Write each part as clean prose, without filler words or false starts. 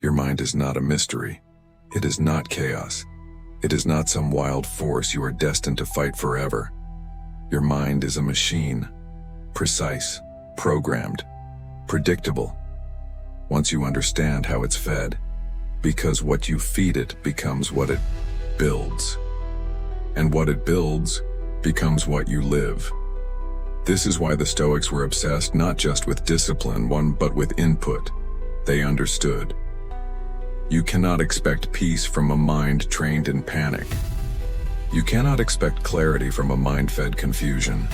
Your mind is not a mystery. It is not chaos. It is not some wild force you are destined to fight forever. Your mind is a machine, precise, programmed, predictable. Once you understand how it's fed, because what you feed it becomes what it builds. And what it builds becomes what you live. This is why the Stoics were obsessed not just with discipline, but with input. They understood. You cannot expect peace from a mind trained in panic. You cannot expect clarity from a mind fed confusion.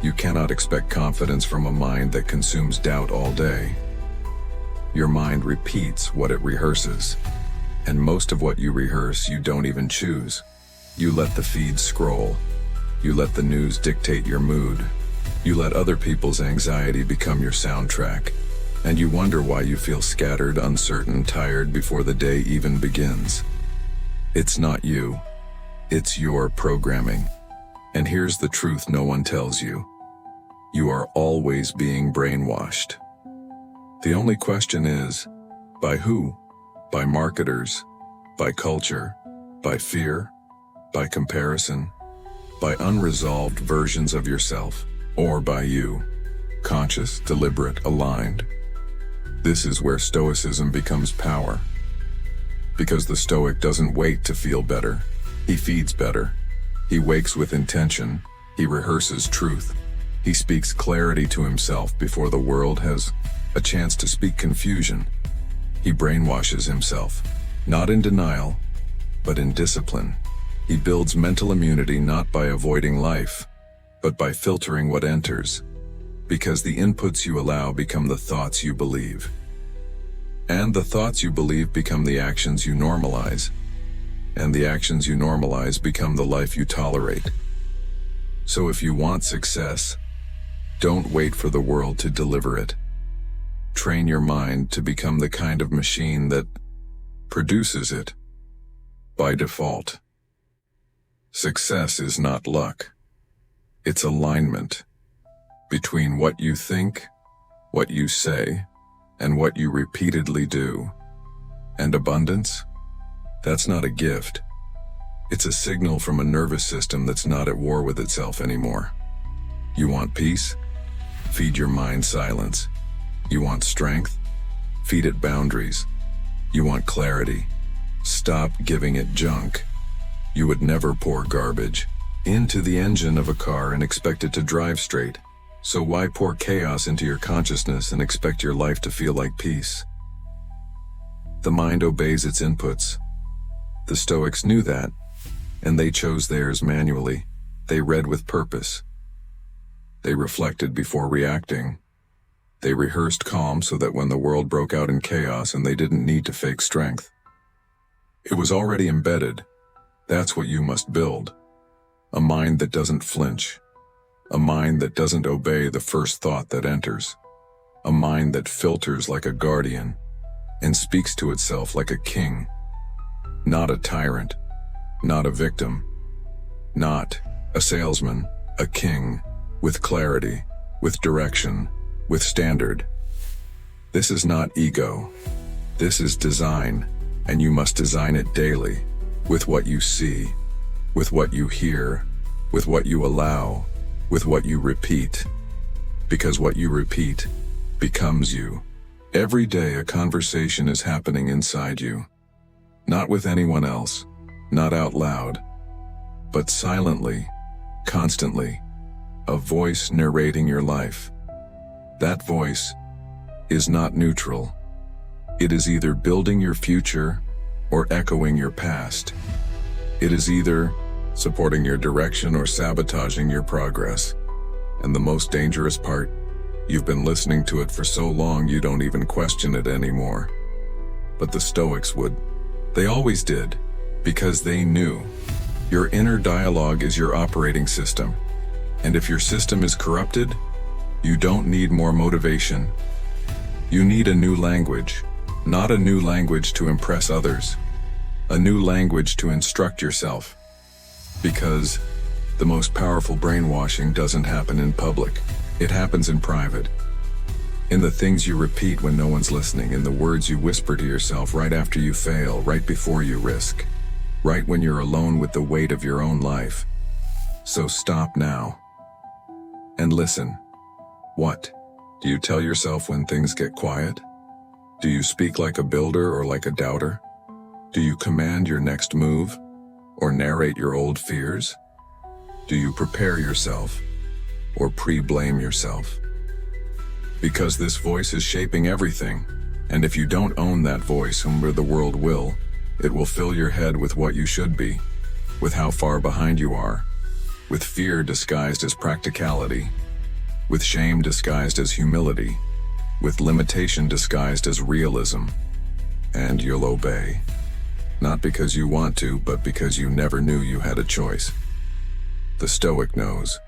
You cannot expect confidence from a mind that consumes doubt all day. Your mind repeats what it rehearses. And most of what you rehearse, you don't even choose. You let the feed scroll. You let the news dictate your mood. You let other people's anxiety become your soundtrack. And you wonder why you feel scattered, uncertain, tired before the day even begins. It's not you. It's your programming. And here's the truth no one tells you. You are always being brainwashed. The only question is, by who? By marketers? By culture? By fear? By comparison? By unresolved versions of yourself? Or by you? Conscious, deliberate, aligned? This is where Stoicism becomes power. Because the Stoic doesn't wait to feel better. He feeds better. He wakes with intention. He rehearses truth. He speaks clarity to himself before the world has a chance to speak confusion. He brainwashes himself, not in denial, but in discipline. He builds mental immunity not by avoiding life, but by filtering what enters. Because the inputs you allow become the thoughts you believe. And the thoughts you believe become the actions you normalize. And the actions you normalize become the life you tolerate. So if you want success, don't wait for the world to deliver it. Train your mind to become the kind of machine that produces it by default. Success is not luck. It's alignment between what you think, what you say, and what you repeatedly do. And abundance? That's not a gift. It's a signal from a nervous system that's not at war with itself anymore. You want peace? Feed your mind silence. You want strength? Feed it boundaries. You want clarity? Stop giving it junk. You would never pour garbage into the engine of a car and expect it to drive straight. So why pour chaos into your consciousness and expect your life to feel like peace? The mind obeys its inputs. The Stoics knew that, and they chose theirs manually. They read with purpose. They reflected before reacting. They rehearsed calm so that when the world broke out in chaos and they didn't need to fake strength. It was already embedded. That's what you must build. A mind that doesn't flinch. A mind that doesn't obey the first thought that enters. A mind that filters like a guardian and speaks to itself like a king. Not a tyrant, not a victim, not a salesman, a king, with clarity, with direction, with standard. This is not ego. This is design, and you must design it daily, with what you see, with what you hear, with what you allow, with what you repeat. Because what you repeat becomes you. Every day a conversation is happening inside you. Not with anyone else, not out loud, but silently, constantly. A voice narrating your life. That voice is not neutral. It is either building your future or echoing your past. It is either supporting your direction or sabotaging your progress. And the most dangerous part, you've been listening to it for so long you don't even question it anymore. But the Stoics would. They always did, because they knew. Your inner dialogue is your operating system. And if your system is corrupted, you don't need more motivation. You need a new language, not a new language to impress others, a new language to instruct yourself. Because the most powerful brainwashing doesn't happen in public. It happens in private. In the things you repeat when no one's listening, in the words you whisper to yourself right after you fail, right before you risk, right when you're alone with the weight of your own life. So stop now and listen. What do you tell yourself when things get quiet? Do you speak like a builder or like a doubter? Do you command your next move or narrate your old fears? Do you prepare yourself or pre-blame yourself? Because this voice is shaping everything, and if you don't own that voice, the world will. It will fill your head with what you should be, with how far behind you are, with fear disguised as practicality, with shame disguised as humility, with limitation disguised as realism. And you'll obey. Not because you want to, but because you never knew you had a choice. The Stoic knows.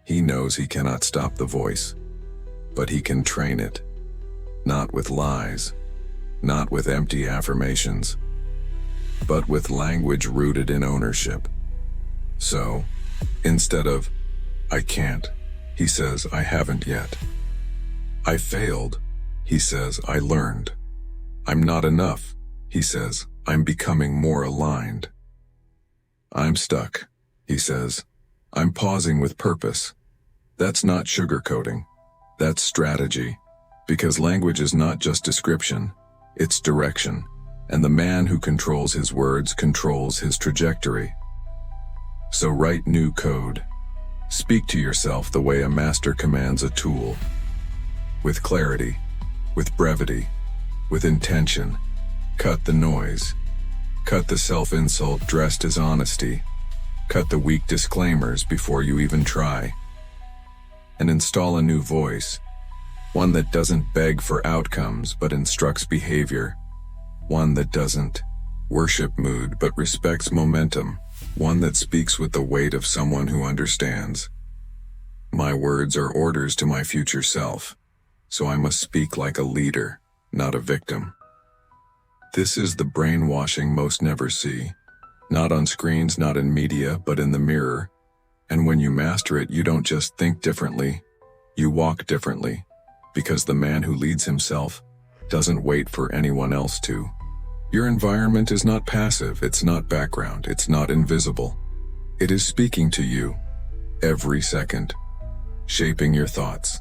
He knows he cannot stop the voice, but he can train it. Not with lies, not with empty affirmations, but with language rooted in ownership. So, instead of, "I can't," he says, "I haven't yet." "I failed," he says, "I learned." "I'm not enough," he says, "I'm becoming more aligned." "I'm stuck," he says, "I'm pausing with purpose." That's not sugarcoating. That's strategy. Because language is not just description, it's direction. And the man who controls his words controls his trajectory. So write new code. Speak to yourself the way a master commands a tool. With clarity, with brevity, with intention. Cut the noise. Cut the self-insult dressed as honesty. Cut the weak disclaimers before you even try. And install a new voice. One that doesn't beg for outcomes but instructs behavior. One that doesn't worship mood but respects momentum. One that speaks with the weight of someone who understands. My words are orders to my future self, so I must speak like a leader, not a victim. This is the brainwashing most never see. Not on screens, not in media, but in the mirror. And when you master it, you don't just think differently, you walk differently. Because the man who leads himself doesn't wait for anyone else to. Your environment is not passive, it's not background, it's not invisible. It is speaking to you every second, shaping your thoughts,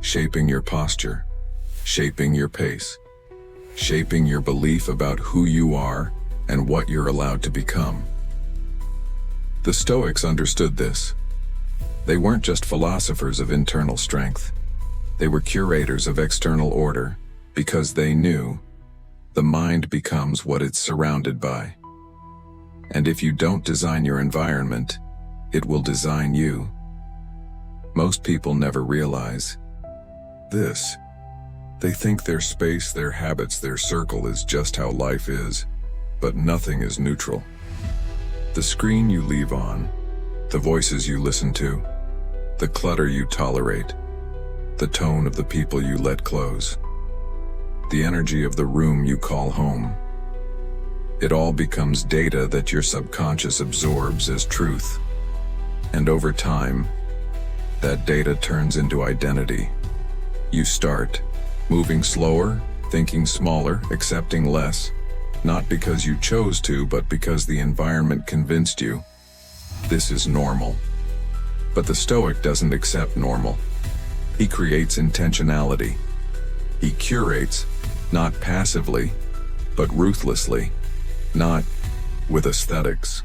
shaping your posture, shaping your pace, shaping your belief about who you are and what you're allowed to become. The Stoics understood this. They weren't just philosophers of internal strength. They were curators of external order, because they knew the mind becomes what it's surrounded by. And if you don't design your environment, it will design you. Most people never realize this. They think their space, their habits, their circle is just how life is, but nothing is neutral. The screen you leave on, the voices you listen to, the clutter you tolerate, the tone of the people you let close, the energy of the room you call home. It all becomes data that your subconscious absorbs as truth. And over time, that data turns into identity. You start moving slower, thinking smaller, accepting less, not because you chose to, but because the environment convinced you. This is normal. But the Stoic doesn't accept normal. He creates intentionality. He curates, not passively, but ruthlessly. Not with aesthetics,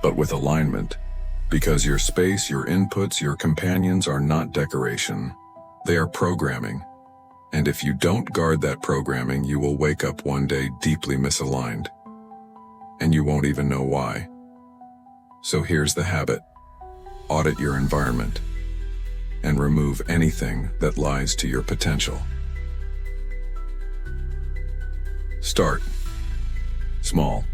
but with alignment. Because your space, your inputs, your companions are not decoration. They are programming. And if you don't guard that programming, you will wake up one day deeply misaligned. And you won't even know why. So here's the habit. Audit your environment. And remove anything that lies to your potential. Start small.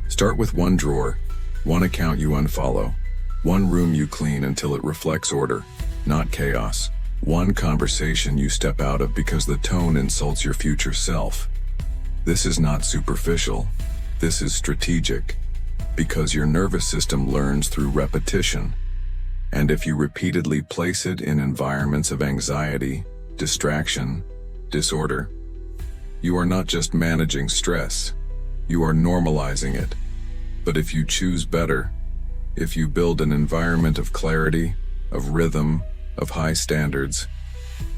Start with one drawer, one account you unfollow, one room you clean until it reflects order, not chaos, one conversation you step out of because the tone insults your future self. This is not superficial. This is strategic, because your nervous system learns through repetition. And if you repeatedly place it in environments of anxiety, distraction, disorder. You are not just managing stress, you are normalizing it. But if you choose better, if you build an environment of clarity, of rhythm, of high standards,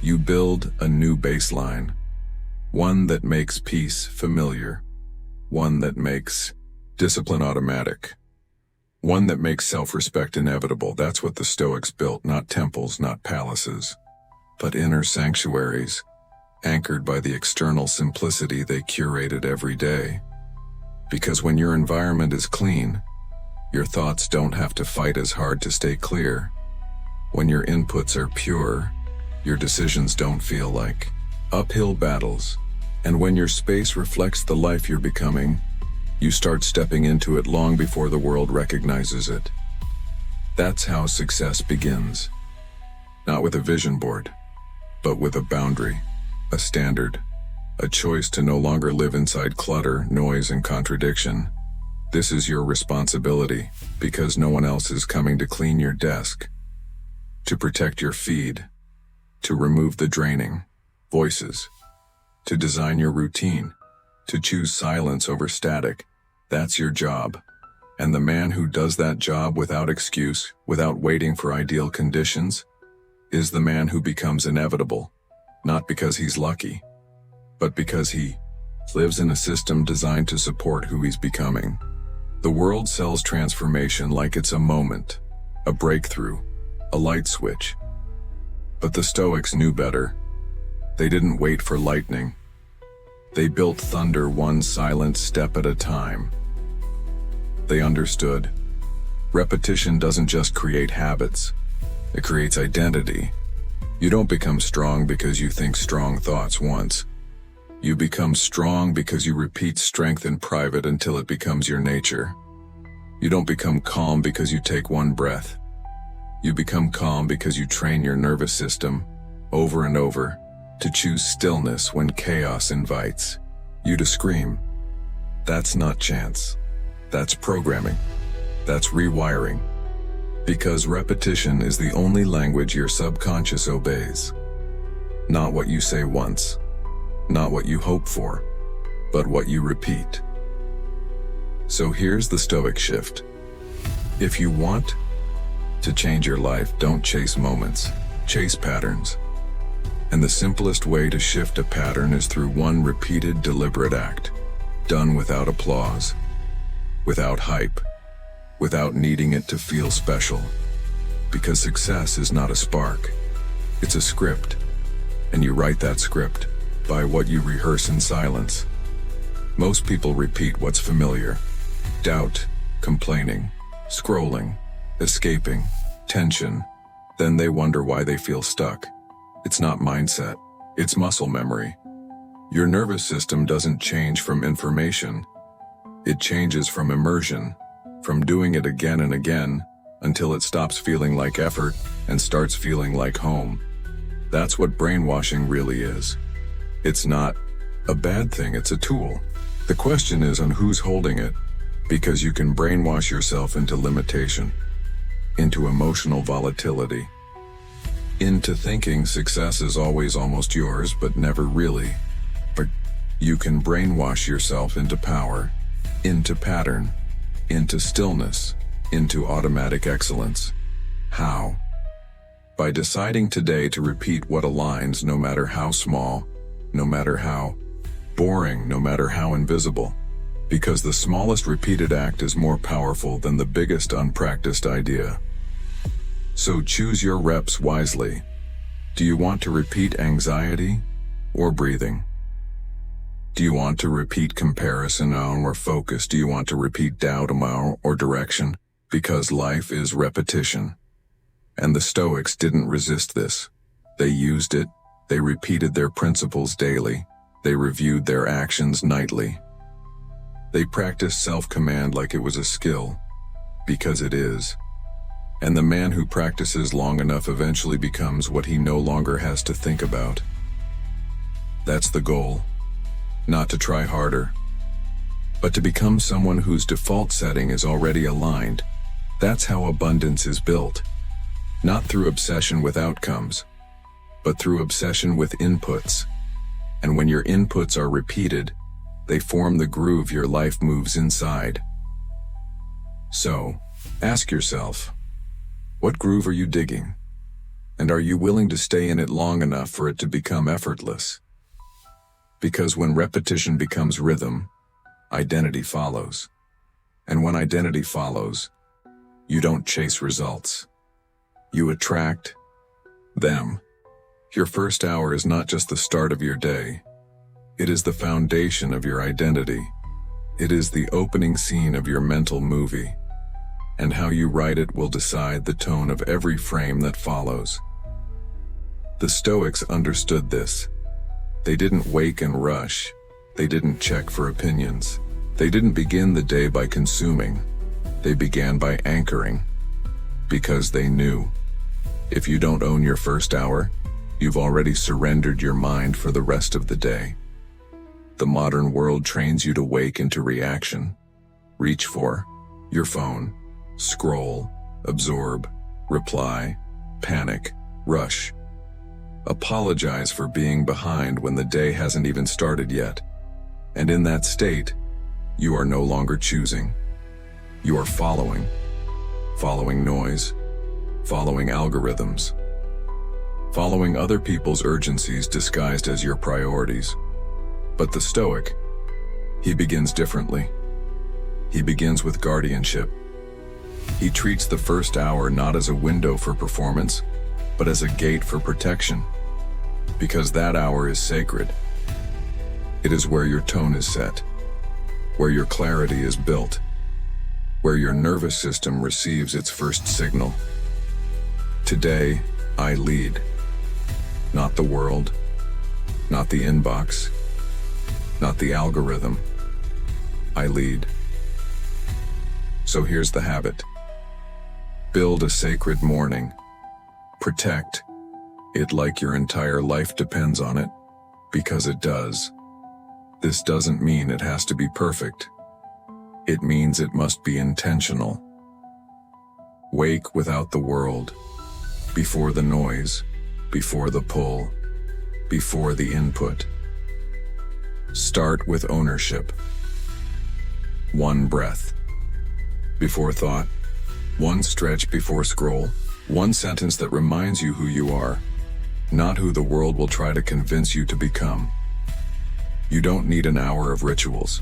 you build a new baseline. One that makes peace familiar. One that makes discipline automatic. One that makes self-respect inevitable. That's what the Stoics built, not temples, not palaces, but inner sanctuaries, anchored by the external simplicity they curated every day. Because when your environment is clean, your thoughts don't have to fight as hard to stay clear. When your inputs are pure, your decisions don't feel like uphill battles. And when your space reflects the life you're becoming, you start stepping into it long before the world recognizes it. That's how success begins. Not with a vision board, but with a boundary, a standard, a choice to no longer live inside clutter, noise, and contradiction. This is your responsibility, because no one else is coming to clean your desk, to protect your feed, to remove the draining voices, to design your routine, to choose silence over static. That's your job. And the man who does that job without excuse, without waiting for ideal conditions, is the man who becomes inevitable, not because he's lucky, but because he lives in a system designed to support who he's becoming. The world sells transformation like it's a moment, a breakthrough, a light switch. But the Stoics knew better. They didn't wait for lightning. They built thunder one silent step at a time. They understood. Repetition doesn't just create habits, it creates identity. You don't become strong because you think strong thoughts once. You become strong because you repeat strength in private until it becomes your nature. You don't become calm because you take one breath. You become calm because you train your nervous system, over and over, to choose stillness when chaos invites you to scream. That's not chance. That's programming. That's rewiring. Because repetition is the only language your subconscious obeys. Not what you say once, not what you hope for, but what you repeat. So here's the Stoic shift. If you want to change your life, don't chase moments, chase patterns. And the simplest way to shift a pattern is through one repeated, deliberate act, done without applause, without hype, without needing it to feel special. Because success is not a spark, it's a script. And you write that script by what you rehearse in silence. Most people repeat what's familiar: doubt, complaining, scrolling, escaping, tension. Then they wonder why they feel stuck. It's not mindset, it's muscle memory. Your nervous system doesn't change from information. It changes from immersion, from doing it again and again, until it stops feeling like effort and starts feeling like home. That's what brainwashing really is. It's not a bad thing, it's a tool. The question is on who's holding it, because you can brainwash yourself into limitation, into emotional volatility, into thinking success is always almost yours, but never really. But you can brainwash yourself into power, into pattern, into stillness, into automatic excellence. How? By deciding today to repeat what aligns, no matter how small, no matter how boring, no matter how invisible. Because the smallest repeated act is more powerful than the biggest unpracticed idea. So choose your reps wisely. Do you want to repeat anxiety or breathing? Do you want to repeat comparison or focus? Do you want to repeat doubt or direction? Because life is repetition. And the Stoics didn't resist this. They used it. They repeated their principles daily. They reviewed their actions nightly. They practiced self-command like it was a skill, because it is. And the man who practices long enough eventually becomes what he no longer has to think about. That's the goal. Not to try harder, but to become someone whose default setting is already aligned. That's how abundance is built. Not through obsession with outcomes, but through obsession with inputs. And when your inputs are repeated, they form the groove your life moves inside. So, ask yourself, what groove are you digging? And are you willing to stay in it long enough for it to become effortless? Because when repetition becomes rhythm, identity follows. And when identity follows, you don't chase results. You attract them. Your first hour is not just the start of your day. It is the foundation of your identity. It is the opening scene of your mental movie. And how you write it will decide the tone of every frame that follows. The Stoics understood this. They didn't wake and rush. They didn't check for opinions. They didn't begin the day by consuming. They began by anchoring. Because they knew, if you don't own your first hour, you've already surrendered your mind for the rest of the day. The modern world trains you to wake into reaction. Reach for your phone, scroll, absorb, reply, panic, rush. Apologize for being behind when the day hasn't even started yet. And in that state, you are no longer choosing. You are following noise, following algorithms, following other people's urgencies disguised as your priorities. But the Stoic, he begins differently. He begins with guardianship. He treats the first hour not as a window for performance, but as a gate for protection. Because that hour is sacred. It is where your tone is set, where your clarity is built, where your nervous system receives its first signal. Today, I lead. Not the world, not the inbox, not the algorithm. I lead. So here's the habit. Build a sacred morning. Protect it like your entire life depends on it, because it does. This doesn't mean it has to be perfect. It means it must be intentional. Wake without the world, before the noise, before the pull, before the input. Start with ownership. One breath before thought, one stretch before scroll, one sentence that reminds you who you are, not who the world will try to convince you to become. You don't need an hour of rituals.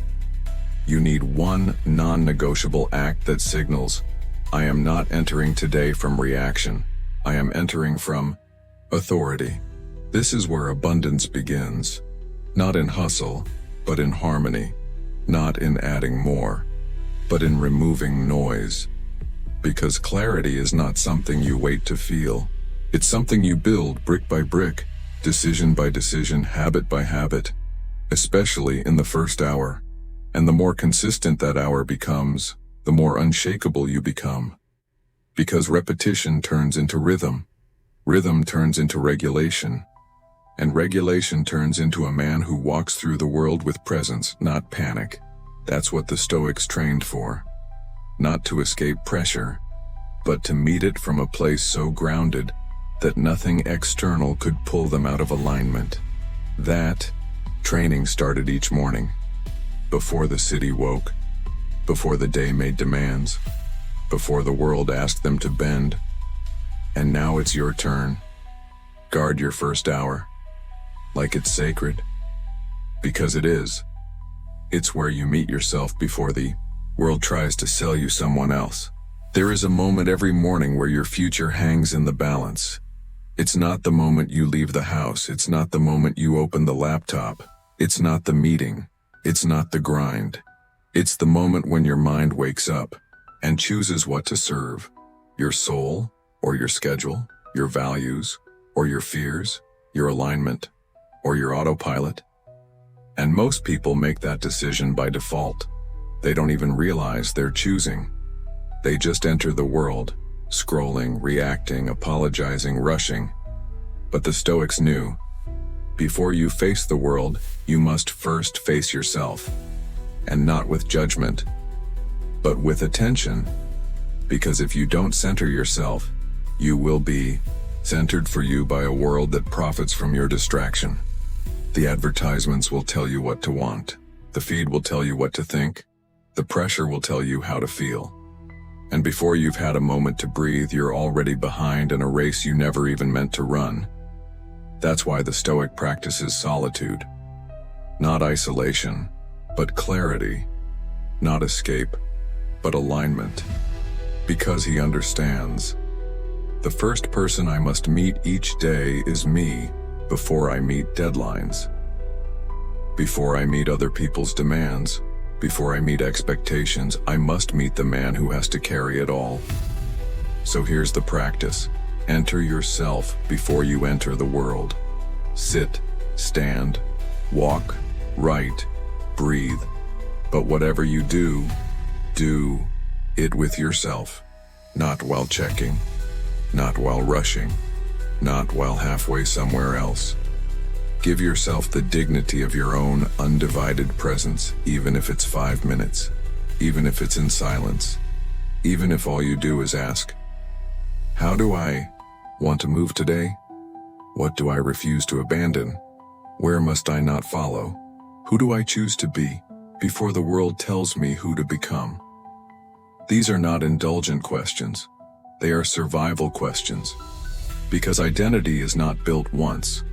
You need one non-negotiable act that signals, I am not entering today from reaction. I am entering from authority. This is where abundance begins. Not in hustle, but in harmony. Not in adding more, but in removing noise. Because clarity is not something you wait to feel. It's something you build brick by brick, decision by decision, habit by habit, especially in the first hour. And the more consistent that hour becomes, the more unshakable you become. Because repetition turns into rhythm. Rhythm turns into regulation. And regulation turns into a man who walks through the world with presence, not panic. That's what the Stoics trained for. Not to escape pressure, but to meet it from a place so grounded that nothing external could pull them out of alignment. That training started each morning, before the city woke, before the day made demands, before the world asked them to bend. And now it's your turn. Guard your first hour, like it's sacred. Because it is. It's where you meet yourself before the world tries to sell you someone else. There is a moment every morning where your future hangs in the balance. It's not the moment you leave the house. It's not the moment you open the laptop. It's not the meeting. It's not the grind. It's the moment when your mind wakes up and chooses what to serve. Your soul, or your schedule, your values, or your fears, your alignment, or your autopilot. And most people make that decision by default. They don't even realize they're choosing. They just enter the world, scrolling, reacting, apologizing, rushing. But the Stoics knew, before you face the world, you must first face yourself. And not with judgment, but with attention. Because if you don't center yourself, you will be centered for you by a world that profits from your distraction. The advertisements will tell you what to want. The feed will tell you what to think. The pressure will tell you how to feel. And before you've had a moment to breathe, you're already behind in a race you never even meant to run. That's why the Stoic practices solitude. Not isolation, but clarity. Not escape, but alignment. Because he understands. The first person I must meet each day is me before I meet deadlines. Before I meet other people's demands, before I meet expectations, I must meet the man who has to carry it all. So here's the practice. Enter yourself before you enter the world. Sit, stand, walk, write, breathe. But whatever you do it with yourself. Not while checking, not while rushing, not while halfway somewhere else. Give yourself the dignity of your own undivided presence, even if it's 5 minutes, even if it's in silence, even if all you do is ask, how do I want to move today? What do I refuse to abandon? Where must I not follow? Who do I choose to be before the world tells me who to become? These are not indulgent questions. They are survival questions. Because identity is not built once.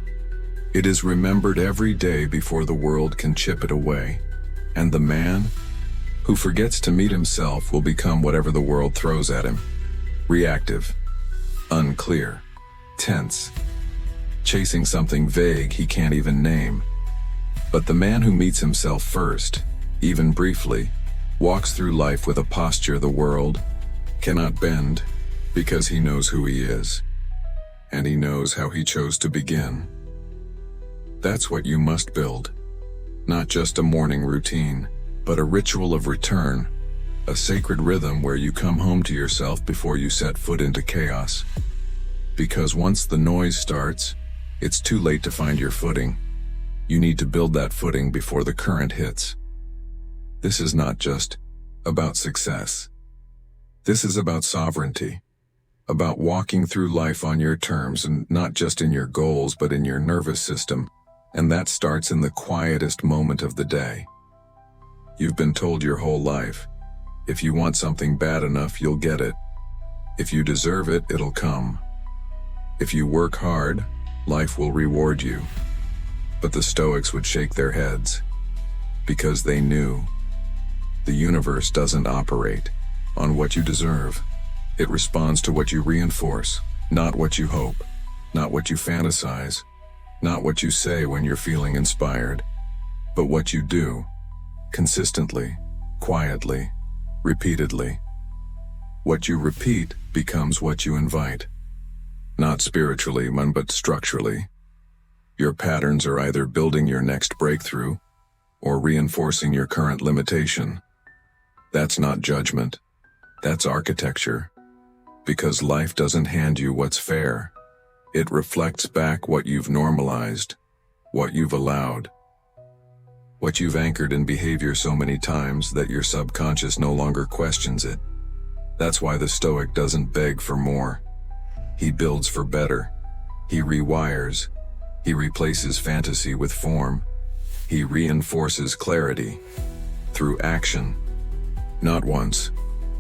It is remembered every day before the world can chip it away. And the man who forgets to meet himself will become whatever the world throws at him. Reactive, unclear, tense, chasing something vague he can't even name. But the man who meets himself first, even briefly, walks through life with a posture the world cannot bend, because he knows who he is, and he knows how he chose to begin. That's what you must build. Not just a morning routine, but a ritual of return, a sacred rhythm where you come home to yourself before you set foot into chaos. Because once the noise starts, it's too late to find your footing. You need to build that footing before the current hits. This is not just about success. This is about sovereignty, about walking through life on your terms, and not just in your goals, but in your nervous system. And that starts in the quietest moment of the day. You've been told your whole life, if you want something bad enough, you'll get it. If you deserve it, it'll come. If you work hard, life will reward you. But the Stoics would shake their heads, because they knew the universe doesn't operate on what you deserve. It responds to what you reinforce, not what you hope, not what you fantasize, not what you say when you're feeling inspired, but what you do, consistently, quietly, repeatedly. What you repeat becomes what you invite. Not spiritually, but structurally. Your patterns are either building your next breakthrough or reinforcing your current limitation. That's not judgment. That's architecture. Because life doesn't hand you what's fair. It reflects back what you've normalized, what you've allowed, what you've anchored in behavior so many times that your subconscious no longer questions it. That's why the Stoic doesn't beg for more. He builds for better. He rewires. He replaces fantasy with form. He reinforces clarity through action. Not once,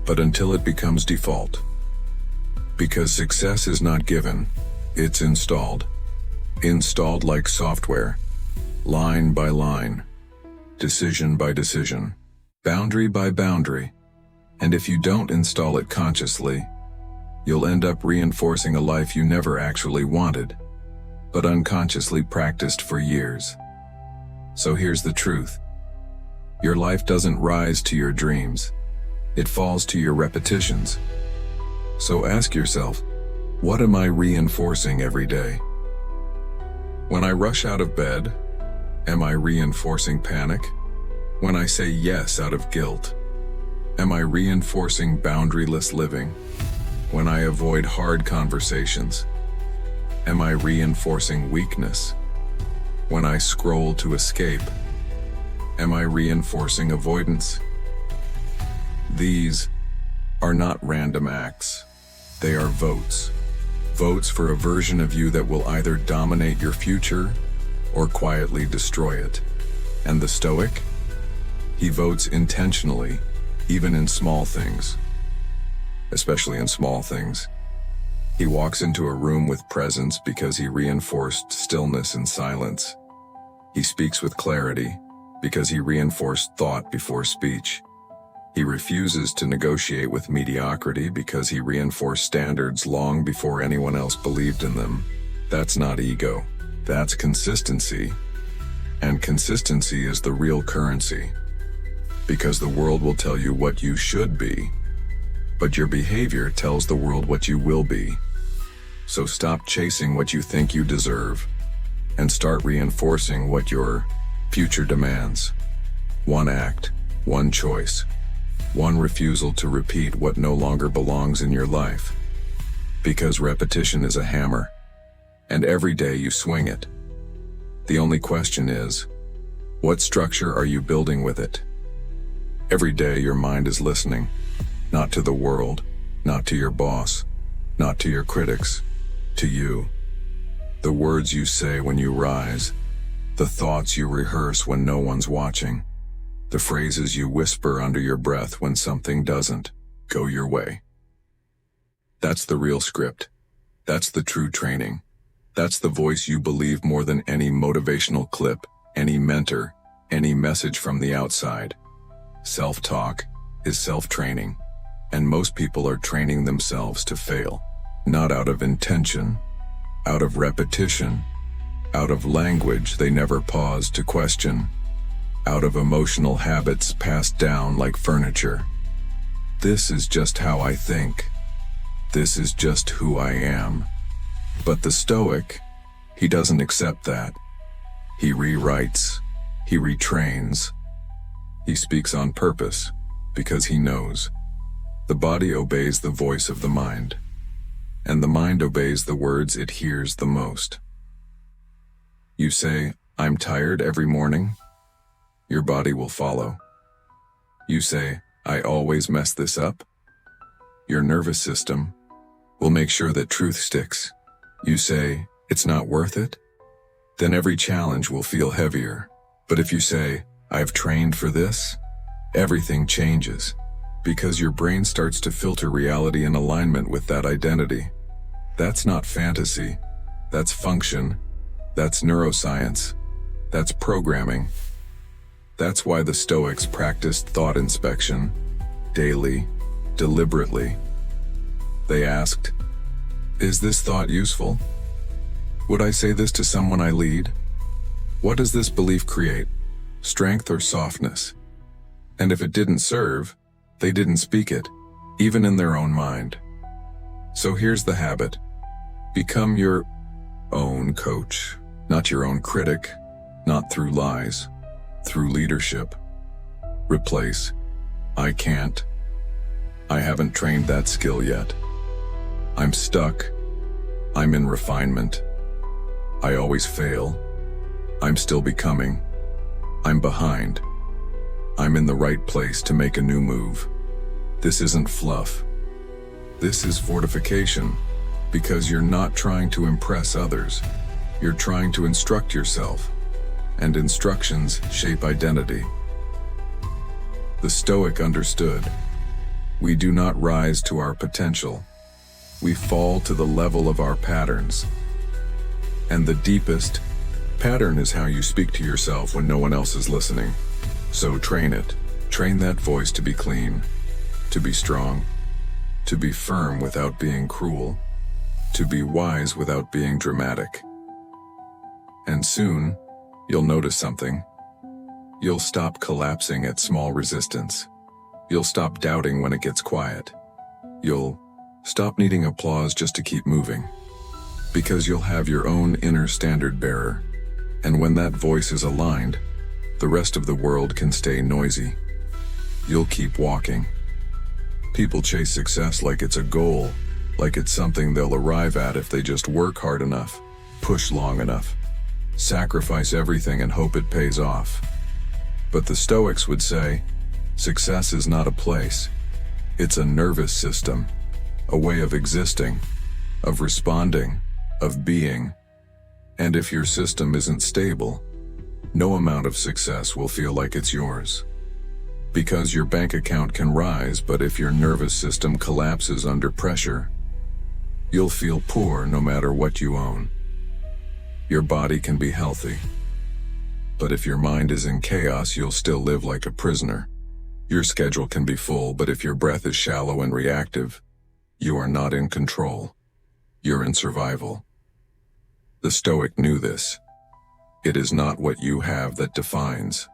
but until it becomes default. Because success is not given, it's installed. Installed like software, line by line, decision by decision, boundary by boundary. And if you don't install it consciously, you'll end up reinforcing a life you never actually wanted, but unconsciously practiced for years. So here's the truth. Your life doesn't rise to your dreams. It falls to your repetitions. So ask yourself, what am I reinforcing every day? When I rush out of bed, am I reinforcing panic? When I say yes out of guilt, am I reinforcing boundaryless living? When I avoid hard conversations, am I reinforcing weakness? When I scroll to escape, am I reinforcing avoidance? These are not random acts. They are votes. votes for a version of you that will either dominate your future or quietly destroy it. And the Stoic? He votes intentionally, even in small things. Especially in small things. He walks into a room with presence because he reinforced stillness and silence. He speaks with clarity because he reinforced thought before speech. He refuses to negotiate with mediocrity because he reinforced standards long before anyone else believed in them. That's not ego. That's consistency. And consistency is the real currency. Because the world will tell you what you should be, but your behavior tells the world what you will be. So stop chasing what you think you deserve and start reinforcing what your future demands. One act, one choice, one refusal to repeat what no longer belongs in your life. Because repetition is a hammer, and every day you swing it. The only question is, what structure are you building with it? Every day your mind is listening, not to the world, not to your boss, not to your critics, to you. The words you say when you rise, the thoughts you rehearse when no one's watching, the phrases you whisper under your breath when something doesn't go your way. That's the real script. That's the true training. That's the voice you believe more than any motivational clip, any mentor, any message from the outside. Self-talk is self-training, and most people are training themselves to fail. Not out of intention, out of repetition, out of language they never paused to question, out of emotional habits passed down like furniture. This is just how I think. This is just who I am. But the Stoic, he doesn't accept that. He rewrites, he retrains. He speaks on purpose because he knows. The body obeys the voice of the mind, and the mind obeys the words it hears the most. You say, "I'm tired" every morning, your body will follow. You say, "I always mess this up," your nervous system will make sure that truth sticks. You say, "It's not worth it," then every challenge will feel heavier. But if you say, "I've trained for this," everything changes, because your brain starts to filter reality in alignment with that identity. That's not fantasy. That's function. That's neuroscience. That's programming. That's why the Stoics practiced thought inspection, daily, deliberately. They asked, "Is this thought useful? Would I say this to someone I lead? What does this belief create? Strength or softness?" And if it didn't serve, they didn't speak it, even in their own mind. So here's the habit. Become your own coach, not your own critic, not through lies, through leadership. Replace, "I can't. I haven't trained that skill yet. I'm stuck. I'm in refinement. I always fail. I'm still becoming. I'm behind. I'm in the right place to make a new move." This isn't fluff. This is fortification, because you're not trying to impress others. You're trying to instruct yourself, and instructions shape identity. The Stoic understood. We do not rise to our potential. We fall to the level of our patterns. And the deepest pattern is how you speak to yourself when no one else is listening. So train it. Train that voice to be clean, to be strong, to be firm without being cruel, to be wise without being dramatic. And soon, you'll notice something. You'll stop collapsing at small resistance. You'll stop doubting when it gets quiet. You'll stop needing applause just to keep moving. Because you'll have your own inner standard bearer. And when that voice is aligned, the rest of the world can stay noisy. You'll keep walking. People chase success like it's a goal, like it's something they'll arrive at if they just work hard enough, push long enough, sacrifice everything and hope it pays off. But the Stoics would say, success is not a place. It's a nervous system, a way of existing. of responding, of being. And if your system isn't stable, no amount of success will feel like it's yours. Because your bank account can rise, but if your nervous system collapses under pressure, you'll feel poor no matter what you own. Your body can be healthy, but if your mind is in chaos, you'll still live like a prisoner. Your schedule can be full, but if your breath is shallow and reactive, you are not in control. You're in survival. The Stoic knew this. It is not what you have that defines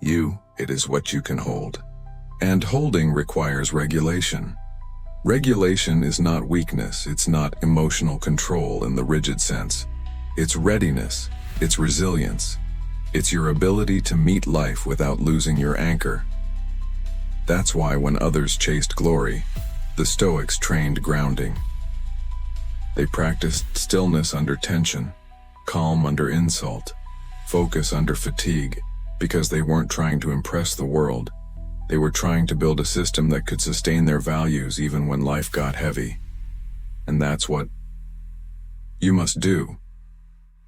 you, it is what you can hold. And holding requires regulation. Regulation is not weakness, it's not emotional control in the rigid sense. It's readiness, it's resilience. It's your ability to meet life without losing your anchor. That's why when others chased glory, the Stoics trained grounding. They practiced stillness under tension, calm under insult, focus under fatigue, because they weren't trying to impress the world. They were trying to build a system that could sustain their values even when life got heavy. And that's what you must do.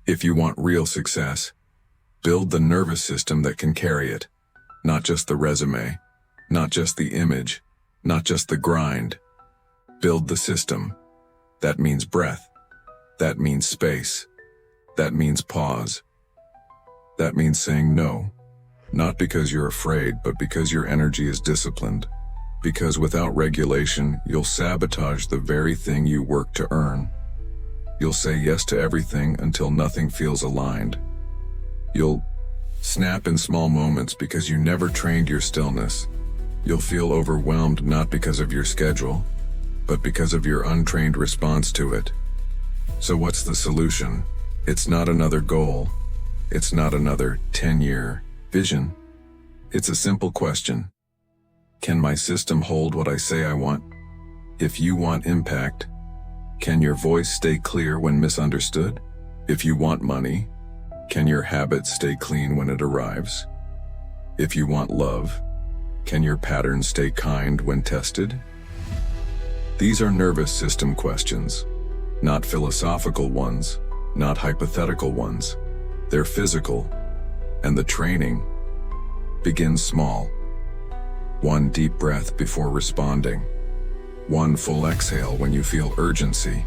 If you want real success, build the nervous system that can carry it. Not just the resume, not just the image, not just the grind. Build the system. That means breath. That means space. That means pause. That means saying no. Not because you're afraid, but because your energy is disciplined. Because without regulation, you'll sabotage the very thing you work to earn. You'll say yes to everything until nothing feels aligned. You'll snap in small moments because you never trained your stillness. You'll feel overwhelmed not because of your schedule, but because of your untrained response to it. So what's the solution? It's not another goal. It's not another 10-year vision. It's a simple question. Can my system hold what I say I want? If you want impact, can your voice stay clear when misunderstood? If you want money, can your habits stay clean when it arrives? If you want love, can your patterns stay kind when tested? These are nervous system questions, not philosophical ones, not hypothetical ones. They're physical, and the training begins small. One deep breath before responding. One full exhale when you feel urgency.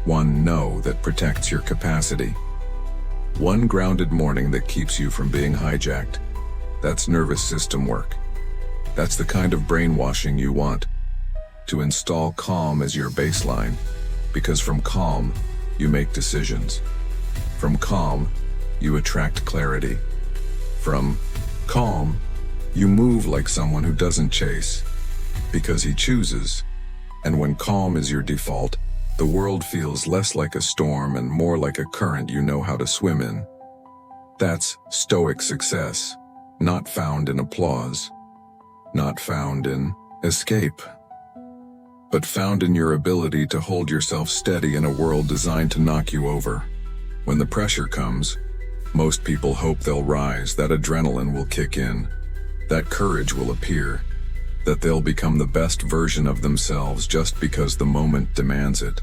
One no that protects your capacity. One grounded morning that keeps you from being hijacked. That's nervous system work. That's the kind of brainwashing you want. To install calm as your baseline, because from calm, you make decisions. From calm, you attract clarity. From calm, you move like someone who doesn't chase, because he chooses. And when calm is your default, the world feels less like a storm and more like a current you know how to swim in. That's Stoic success, not found in applause, not found in escape, but found in your ability to hold yourself steady in a world designed to knock you over. When the pressure comes, most people hope they'll rise, that adrenaline will kick in, that courage will appear, that they'll become the best version of themselves just because the moment demands it.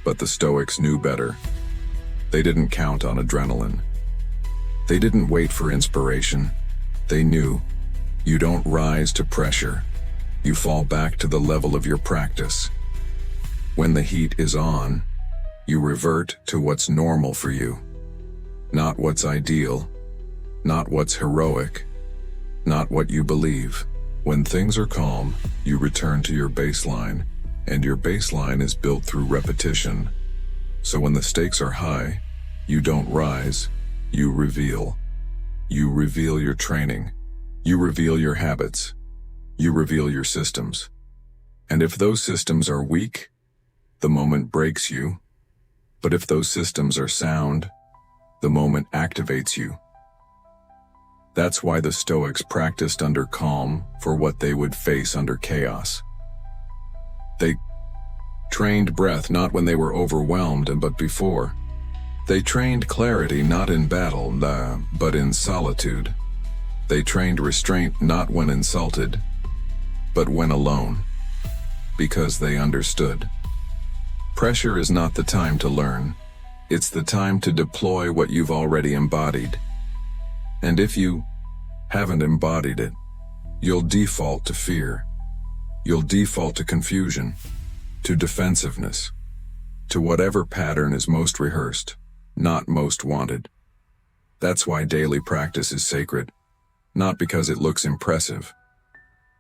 But the Stoics knew better. They didn't count on adrenaline. They didn't wait for inspiration. They knew, you don't rise to pressure. You fall back to the level of your practice. When the heat is on, you revert to what's normal for you. Not what's ideal, not what's heroic, not what you believe. When things are calm, you return to your baseline, and your baseline is built through repetition. So when the stakes are high, you don't rise, you reveal. You reveal your training. You reveal your habits. You reveal your systems. And if those systems are weak, the moment breaks you. But if those systems are sound, the moment activates you. That's why the Stoics practiced under calm for what they would face under chaos. They trained breath not when they were overwhelmed but before. They trained clarity not in battle, but in solitude. They trained restraint not when insulted, but when alone. Because they understood. Pressure is not the time to learn. It's the time to deploy what you've already embodied. And if you haven't embodied it, you'll default to fear. You'll default to confusion, to defensiveness, to whatever pattern is most rehearsed, not most wanted. That's why daily practice is sacred, not because it looks impressive,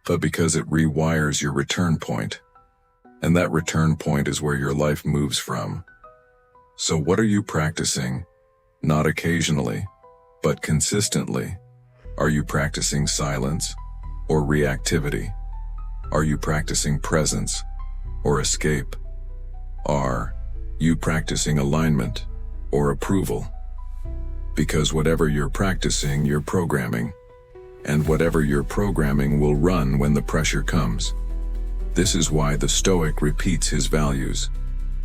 but because it rewires your return point. And that return point is where your life moves from. So what are you practicing? Not occasionally, but consistently. Are you practicing silence or reactivity? Are you practicing presence or escape? Are you practicing alignment or approval? Because whatever you're practicing, you're programming. And whatever you're programming will run when the pressure comes. This is why the Stoic repeats his values.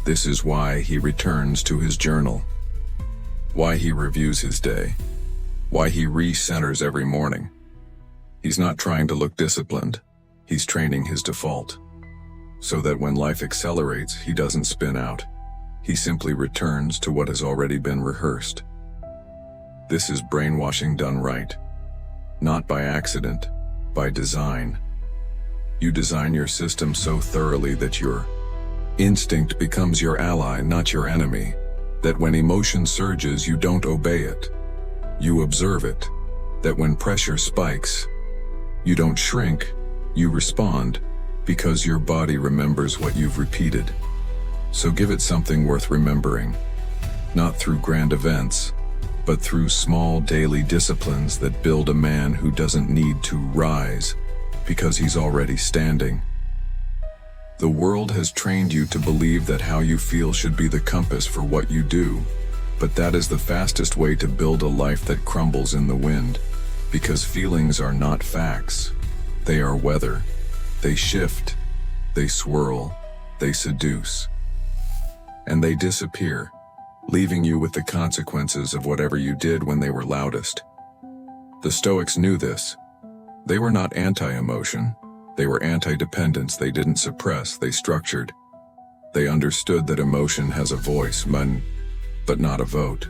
This is why he returns to his journal. Why he reviews his day. Why he recenters every morning. He's not trying to look disciplined. He's training his default. So that when life accelerates, he doesn't spin out. He simply returns to what has already been rehearsed. This is brainwashing done right. Not by accident, by design. You design your system so thoroughly that your instinct becomes your ally, not your enemy. That when emotion surges, you don't obey it. You observe it. That when pressure spikes, you don't shrink, you respond, because your body remembers what you've repeated. So give it something worth remembering. Not through grand events, but through small daily disciplines that build a man who doesn't need to rise, because he's already standing. The world has trained you to believe that how you feel should be the compass for what you do, but that is the fastest way to build a life that crumbles in the wind, because feelings are not facts. They are weather. They shift, they swirl, they seduce, and they disappear, leaving you with the consequences of whatever you did when they were loudest. The Stoics knew this. They were not anti-emotion. They were anti-dependence. They didn't suppress, they structured. They understood that emotion has a voice, but not a vote.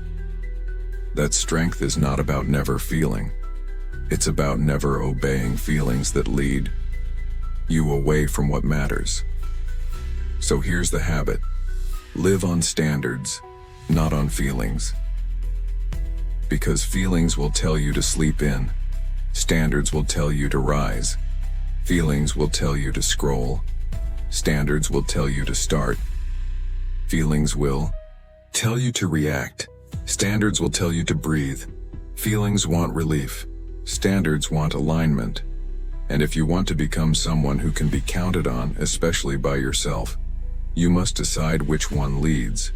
That strength is not about never feeling. It's about never obeying feelings that lead you away from what matters. So here's the habit. Live on standards, not on feelings. Because feelings will tell you to sleep in. Standards will tell you to rise. Feelings will tell you to scroll. Standards will tell you to start. Feelings will tell you to react. Standards will tell you to breathe. Feelings want relief. Standards want alignment. And if you want to become someone who can be counted on, especially by yourself, you must decide which one leads.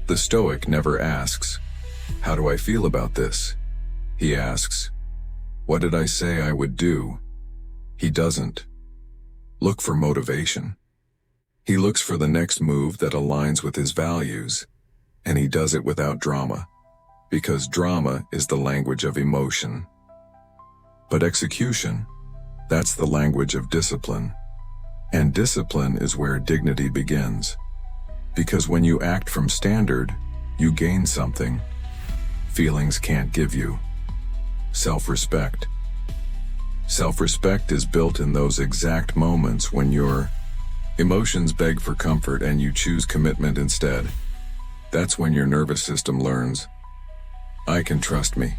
The Stoic never asks, "How do I feel about this?" He asks, "What did I say I would do?" He doesn't look for motivation. He looks for the next move that aligns with his values, and he does it without drama, because drama is the language of emotion. But execution, that's the language of discipline. And discipline is where dignity begins. Because when you act from standard, you gain something feelings can't give you. Self-respect. Self-respect is built in those exact moments when your emotions beg for comfort and you choose commitment instead. That's when your nervous system learns, I can trust me.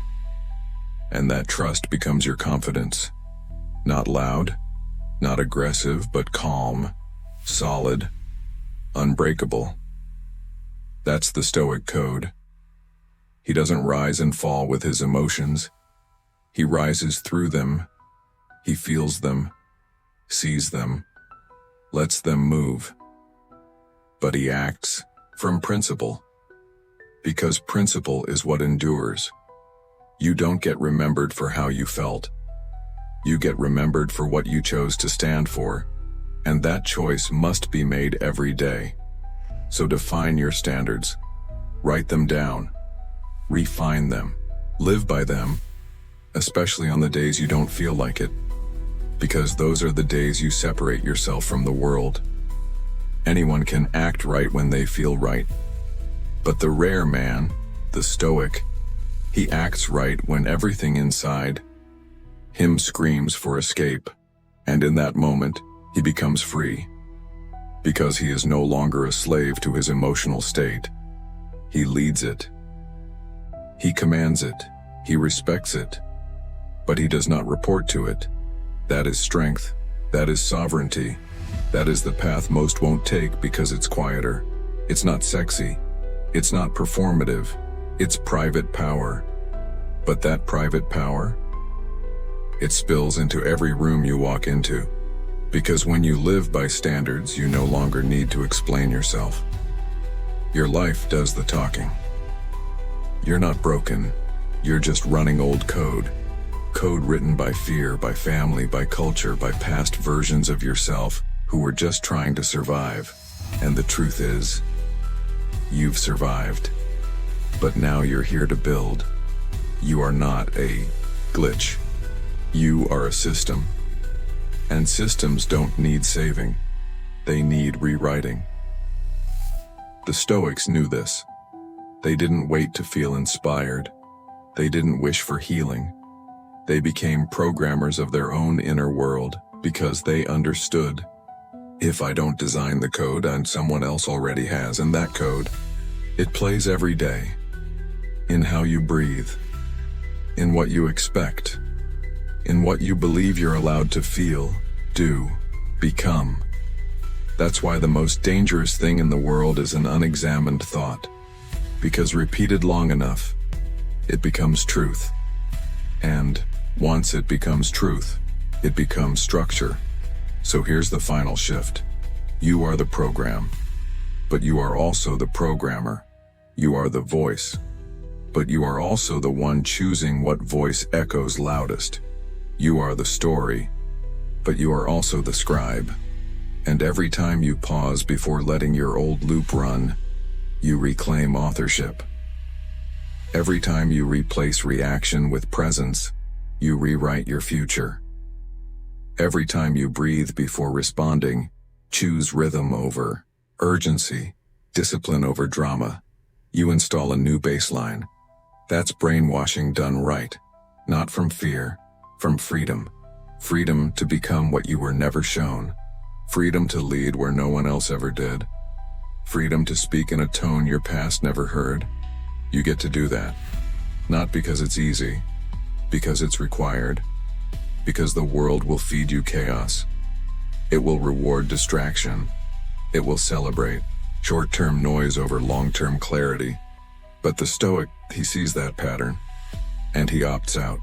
And that trust becomes your confidence. Not loud, not aggressive, but calm, solid, unbreakable. That's the Stoic code. He doesn't rise and fall with his emotions. He rises through them. He feels them, sees them, lets them move. But he acts from principle. Because principle is what endures. You don't get remembered for how you felt. You get remembered for what you chose to stand for, and that choice must be made every day. So define your standards, write them down, refine them, live by them, especially on the days you don't feel like it, because those are the days you separate yourself from the world. Anyone can act right when they feel right. But the rare man, the Stoic, he acts right when everything inside him screams for escape, and in that moment, he becomes free. Because he is no longer a slave to his emotional state. He leads it. He commands it. He respects it. But he does not report to it. That is strength. That is sovereignty. That is the path most won't take because it's quieter. It's not sexy. It's not performative. It's private power. But that private power, it spills into every room you walk into. Because when you live by standards, you no longer need to explain yourself. Your life does the talking. You're not broken. You're just running old code. Code written by fear, by family, by culture, by past versions of yourself who were just trying to survive. And the truth is, you've survived. But now you're here to build. You are not a glitch. You are a system. And systems don't need saving. They need rewriting. The Stoics knew this. They didn't wait to feel inspired. They didn't wish for healing. They became programmers of their own inner world because they understood. If I don't design the code and someone else already has, and that code, it plays every day. In how you breathe. In what you expect. In what you believe you're allowed to feel, do, become. That's why the most dangerous thing in the world is an unexamined thought. Because repeated long enough, it becomes truth. And once it becomes truth, it becomes structure. So here's the final shift. You are the program, but you are also the programmer. You are the voice, but you are also the one choosing what voice echoes loudest. You are the story, but you are also the scribe. And every time you pause before letting your old loop run, you reclaim authorship. Every time you replace reaction with presence, you rewrite your future. Every time you breathe before responding, choose rhythm over urgency, discipline over drama. You install a new baseline. That's brainwashing done right, not from fear, from freedom. Freedom to become what you were never shown. Freedom to lead where no one else ever did. Freedom to speak in a tone your past never heard. You get to do that. Not because it's easy, because it's required. Because the world will feed you chaos. It will reward distraction. It will celebrate short-term noise over long-term clarity. But the Stoic, he sees that pattern, and he opts out.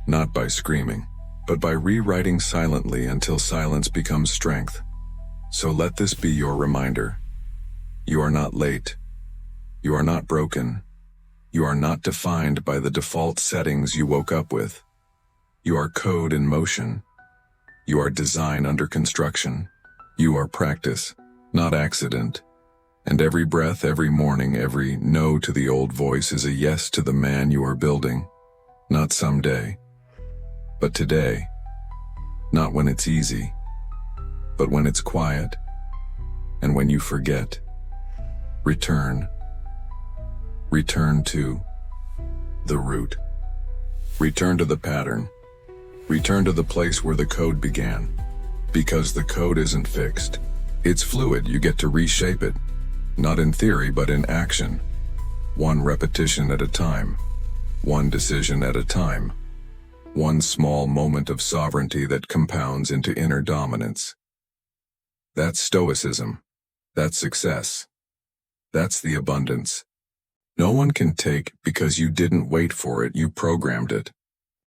Not by screaming, but by rewriting silently until silence becomes strength. So let this be your reminder. You are not late. You are not broken. You are not defined by the default settings you woke up with. You are code in motion. You are design under construction. You are practice, not accident. And every breath, every morning, every no to the old voice is a yes to the man you are building. Not someday, but today. Not when it's easy, but when it's quiet. And when you forget, return. Return to the root. Return to the pattern. Return to the place where the code began. Because the code isn't fixed. It's fluid, you get to reshape it. Not in theory, but in action. One repetition at a time. One decision at a time. One small moment of sovereignty that compounds into inner dominance. That's stoicism. That's success. That's the abundance. No one can take because you didn't wait for it, you programmed it.